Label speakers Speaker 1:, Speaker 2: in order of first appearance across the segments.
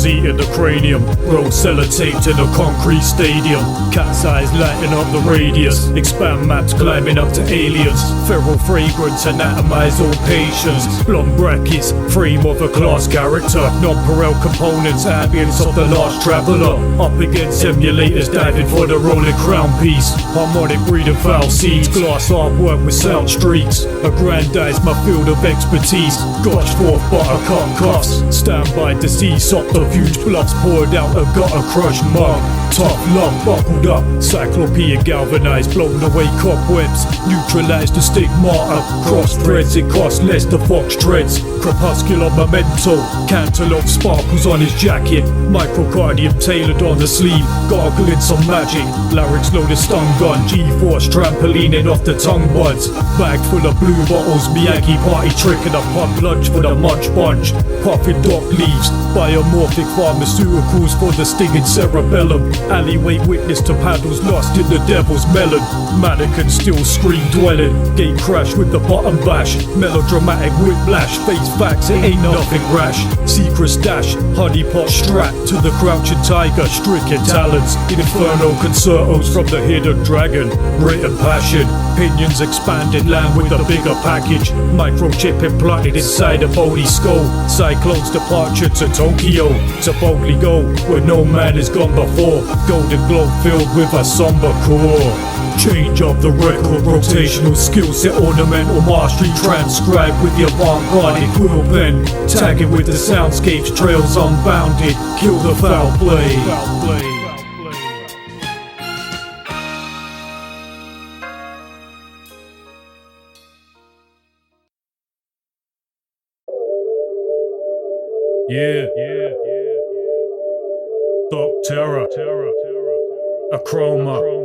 Speaker 1: seat in the cranium, roll sellotaped in a concrete stadium. Cat's eyes lighting up the radius, expand maps climbing up to aliens. Feral fragrance anatomize all patients. Blonde brackets, frame of a class character. Non-pareil components, ambience of the last traveller. Up against emulators diving for the rolling crown piece. Harmonic breeding foul seeds, glass artwork with sound streaks. Aggrandize my field of expertise. Gotch forth buttercup cuffs. Stand by disease, subterfuge bluffs poured out a gutter crushed mug. Tough love buckled up, cyclopean galvanized, blown away cobwebs. Neutralize the stigmata, cross threads it costs less the fox treads. Crepuscular memento, cantaloupe sparkles on his jacket. Microcardium tailored on the sleeve, gargling some magic. Larynx loaded stun gun, G-force trampolining off the tongue buds. Bag full of blue bottles, Miyagi party trick and a pump lunch for the munch bunch. Puffin dock leaves, biomorphic pharmaceuticals for the stinging cerebellum. Alleyway witness to paddles lost in the devil's melon. Mannequin still scream dwelling, gate crash with the bottom bash. Melodramatic whiplash, face facts, it ain't nothing rash. Secret stash, honeypot strapped to the crouching tiger, stricken talons. Inferno concertos from the hidden dragon. Written passion, pinions expanded, land with a bigger package. Microchip implanted inside a bony skull. Cyclone's departure to Tokyo, to boldly go where no man has gone before. Golden globe filled with a somber core. Change of the record, rotational skill set, ornamental mastery, transcribe with the avant-garde quill pen. Tag it with the soundscapes, trails unbounded, kill the foul play. Yeah. Dark terror. Achroma.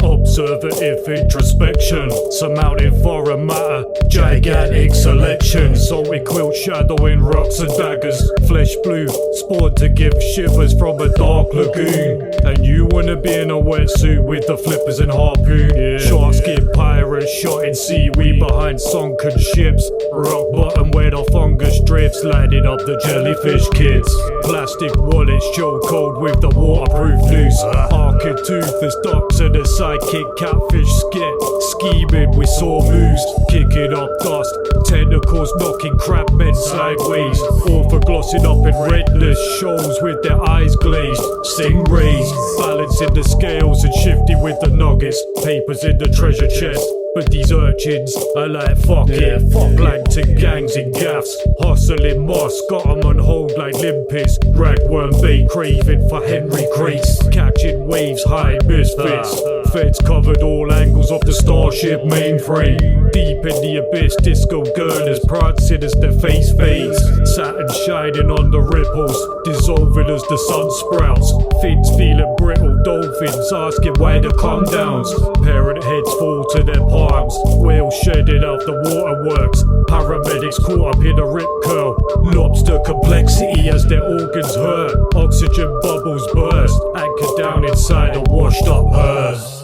Speaker 1: Observative introspection, surmounting foreign matter, gigantic selection. Salty quilt shadowing rocks and daggers, flesh blue, spawned to give shivers from a dark lagoon. And you wanna be in a wetsuit with the flippers and harpoon. Shark skin pirates shot in seaweed behind sunken ships. Rock bottom where the fungus drifts, lighting up the jellyfish kids. Plastic wallets choke cold with the waterproof noose. Arcade toothless ducks and a sidekick catfish skit. Scheming with sore moves, kicking up dust. Tentacles knocking crab men sideways. All for glossing up in redness, shows with their eyes glazed. Stingrays, balancing the scales and shifting with the nuggets. Papers in the treasure chest. But these urchins, I like fuck it. Plankton gangs in gaffs, hustling moss, got 'em on hold like limpets. Ragworm bait craving for Henry crates, catching waves high misfits. Feds covered all angles of the starship mainframe. Deep in the abyss, disco girders prancing as their face fades. Saturn shining on the ripples, dissolving as the sun sprouts. Fins feeling brittle, dolphins asking why the calm downs. Parent heads fall to their palms, whales shedding out the waterworks. Paramedics caught up in a rip curl. Lobster complexity as their organs hurt. Oxygen bubbles burst, anchored down inside a washed up hearse.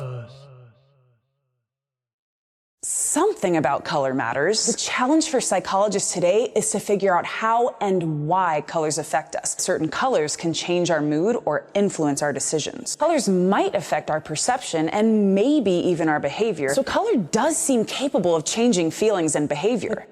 Speaker 2: Something about color matters. The challenge for psychologists today is to figure out how and why colors affect us. Certain colors can change our mood or influence our decisions. Colors might affect our perception and maybe even our behavior. So color does seem capable of changing feelings and behavior.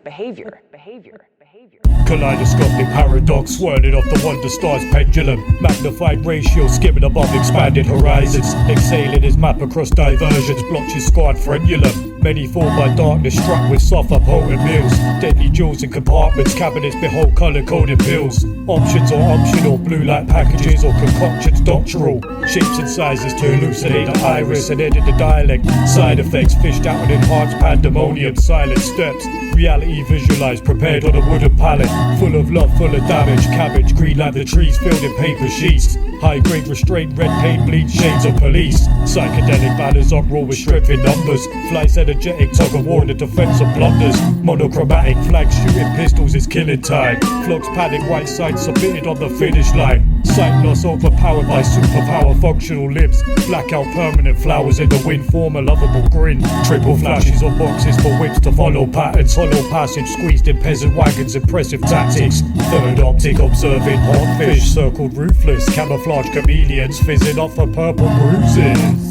Speaker 1: Kaleidoscopic paradox swirling off the wonder star's pendulum. Magnified ratio skimming above expanded horizons. Exhaling his map across diversions, blotches scarred frenulum. Many fall by darkness, struck with soft potent meals. Deadly jewels in compartments, cabinets behold color-coded pills. Options are optional, blue light packages or concoctions doctoral. Shapes and sizes to elucidate the iris and edit the dialect. Side effects fished out and enhanced pandemonium. Silent steps, reality visualized, prepared on a wooden pallet. Full of love, full of damage, cabbage, green like the trees filled in paper sheets. High grade restraint, red paint, bleed shades of police. Psychedelic banners uproar with strength in numbers. Flights energetic, tug of war in the defense of blunders. Monochromatic flags shooting pistols is killing time. Flux panic, white signs submitted on the finish line. Sight loss overpowered by superpower functional limbs. Blackout permanent flowers in the wind form a lovable grin. Triple flashes on boxes for whips to follow patterns. Hollow passage squeezed in peasant wagons, impressive tactics. Third optic observing hot fish circled ruthless. Camouflage chameleons fizzing off for purple bruises.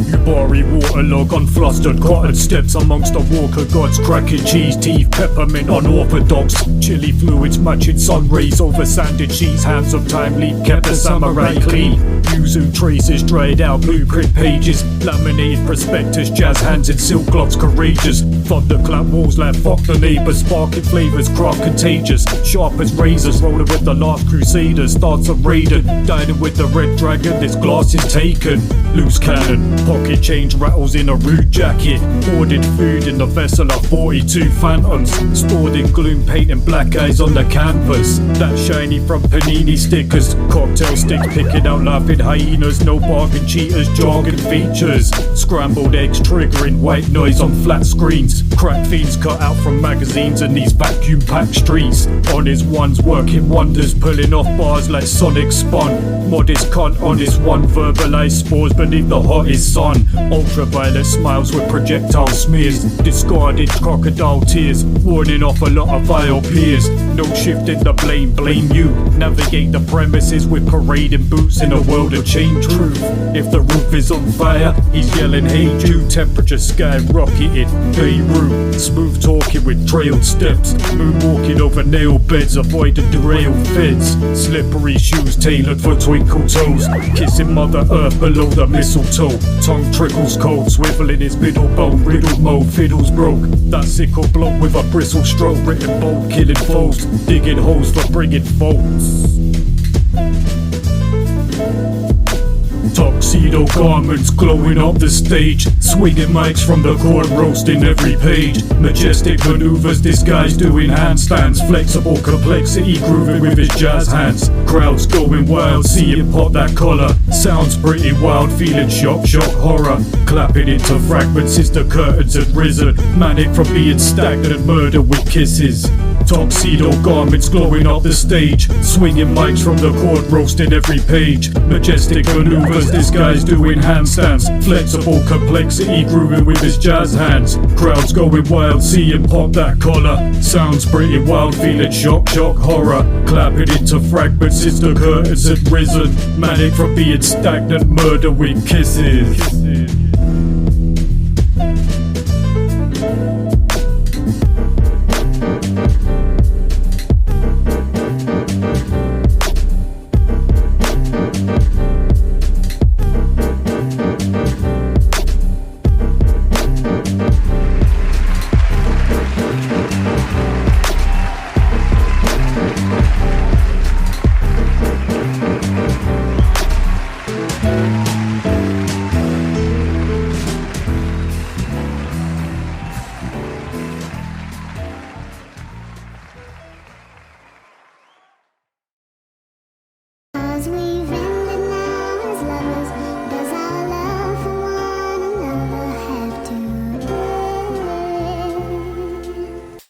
Speaker 1: Ubari waterlog on flustered cotton steps amongst the walker gods. Cracking cheese teeth, peppermint unorthodox. Chilly fluids matching sun rays over sanded sheets. Hands of time leap kept the samurai clean. Yuzu traces dried out blueprint pages. Laminated prospectus, jazz hands in silk gloves courageous. Thunderclap walls like fuck the neighbors. Sparking flavors, craft contagious. Sharp as razors, rolling with the last crusaders. Starts a raider, dining with the red dragon. This glass is taken. Loose cannon, pocket change rattles in a rude jacket. Hoarded food in the vessel of 42 phantoms. Stored in gloom, painting black eyes on the canvas. That shiny from panini stickers. Cocktail sticks picking out laughing hyenas. No bargain cheaters, jargon features. Scrambled eggs triggering white noise on flat screens. Crack fiends cut out from magazines and these vacuum packed streets. On his ones working wonders, pulling off bars like Sonic spun. Modest cunt on his one, verbalized spores beneath the hottest sun. Ultraviolet smiles with projectile smears. Discarded crocodile tears, warning off a lot of vile peers. No shifting the blame you. Navigate the premises with parading boots in a world of chain truth. If the roof is on fire, he's yelling hey Jude. Temperature skyrocketed, Beirut. Smooth talking with trailed steps. Moonwalking over nail beds, avoiding derailed feds. Slippery shoes tailored for twinkle toes. Kissing Mother Earth below the mistletoe. Tongue trickles cold, swiveling his middle bone. Riddle mode, fiddles broke. That sickle bloke with a bristle stroke. Written bold, killing foes. Digging holes for bringing folks. Tuxedo garments glowing up the stage. Swinging mics from the court, roasting every page. Majestic maneuvers disguised doing handstands. Flexible complexity grooving with his jazz hands. Crowds going wild, see him pop that collar. Sounds pretty wild, feeling shock, horror. Clapping into fragments since the curtains had risen. Manic from being stagnant, murder with kisses. Tuxedo garments glowing up the stage. Swinging mics from the court, roasting every page. Majestic maneuvers disguised doing handstands. Flexible complexity grooving with his jazz hands. Crowds going wild, see him pop that collar. Sounds pretty wild, feeling shock, horror. Clapping into fragments since the curtains had risen. Manic from being stagnant, murder with kisses.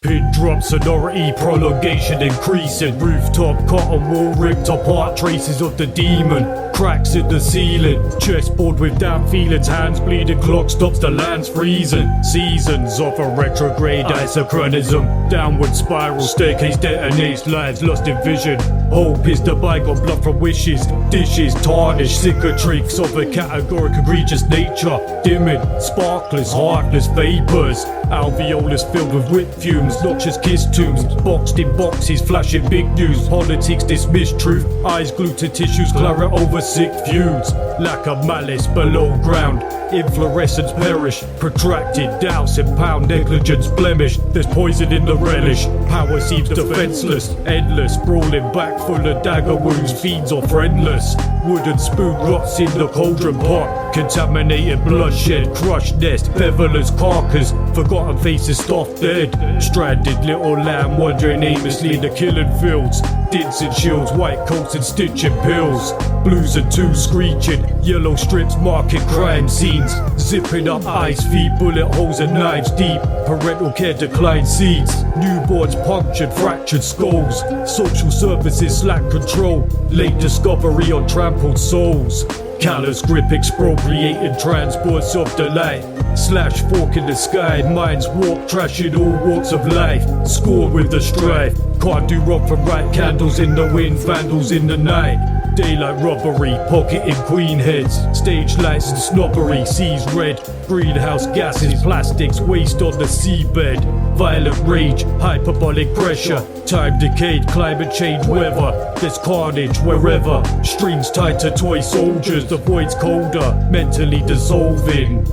Speaker 1: Pin drop sonority, prolongation increasing. Rooftop cotton wool ripped apart, traces of the demon. Cracks in the ceiling, chessboard with damp feelings. Hands bleeding, clock stops, the land's freezing. Seasons of a retrograde isochronism. Downward spiral, staircase detonates, lives lost in vision. Hope is the bygone blood from wishes. Dishes tarnished, cicatrix of a categoric egregious nature. Dimming, sparkless, heartless vapors. Alveolus filled with whip fumes, noxious kiss tombs. Boxed in boxes, flashing big news. Politics dismiss truth, eyes glued to tissues, claret over sick feuds. Lack of malice below ground, inflorescence perish. Protracted doubts impound negligence blemish. There's poison in the relish, power seems defenseless. Endless, brawling back full of dagger wounds, fiends are friendless. Wooden spoon rots in the cauldron pot. Contaminated bloodshed, crushed nest, bevelers carcass. Forgotten faces stuffed dead. Stranded little lamb wandering aimlessly in the killing fields. Dints and shields, white coats and stitching pills. Blues and two screeching, yellow strips marking crime scenes. Zipping up eyes, feet, bullet holes and knives deep. Parental care declined seeds. Newborns punctured, fractured skulls. Social services slack control. Late discovery on trampled souls. Callous grip expropriating transports of delight. Slash fork in the sky, minds warp, trashing all walks of life. Scored with the strife, can't do wrong from right. Candles in the wind, vandals in the night. Daylight robbery, pocketing queen heads. Stage lights and snobbery, seas red. Greenhouse gases, plastics, waste on the seabed. Violent rage, hyperbolic pressure. Time decayed, climate change weather. There's carnage wherever. Strings tied to toy soldiers, the void's colder. Mentally dissolving,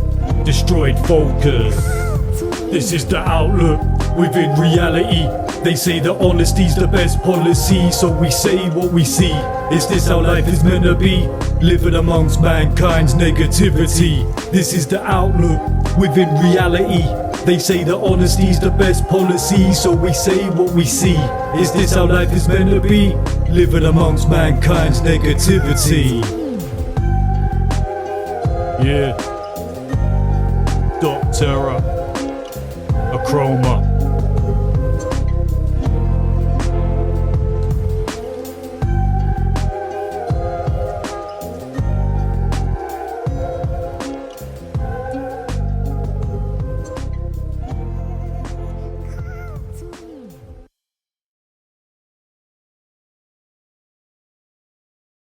Speaker 1: destroyed focus. This is the outlook within reality. They say that honesty's the best policy, so we say what we see. Is this how life is meant to be? Living amongst mankind's negativity. This is the outlook within reality. They say that honesty's the best policy, so we say what we see. Is this how life is meant to be? Living amongst mankind's negativity. Yeah. Doc Terror. Achroma.